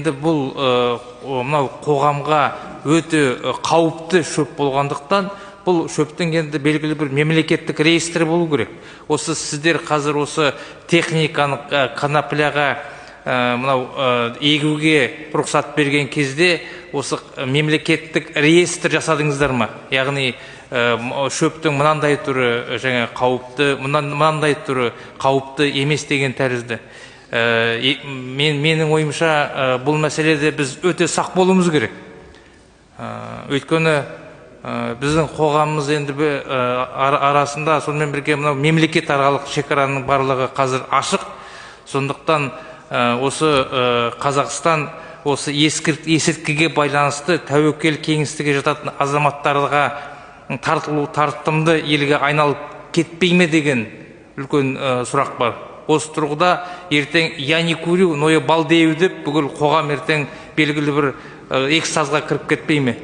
Енді бұл мынау қоғамға өте қауіпті шөп болғандықтан, бұл шөптің енді белгілі бір мемлекеттік реестр болу керек. Осы сіздер қазір осы техниканы конопляға мынау егуге рұқсат берген кезде осы мемлекеттік реестр жасадыңыздар ма? Яғни шөптің мынандай түрі жаңа қауіпті, мынандай түрі қауіпті емес деген тәрізді. Менің ойымша бұл мәселеде біз өте сақ болуымыз керек. Өйткені біздің қоғамымыз енді арасында сонымен бірге мынау мемлекет аралық шекараның барлығы қазір ашық. Сондықтан осы Қазақстан осы есірткіге байланысты тәуекел кеңістігі жататын азаматтарға тартымды елге айналып кетпей ме деген үлкен сұрақ бар. Осы тұрғыда ертең я не курю, но я балдею деп бүкіл қоғам ертең белгілі бір экстазға кіріп кетпей ме?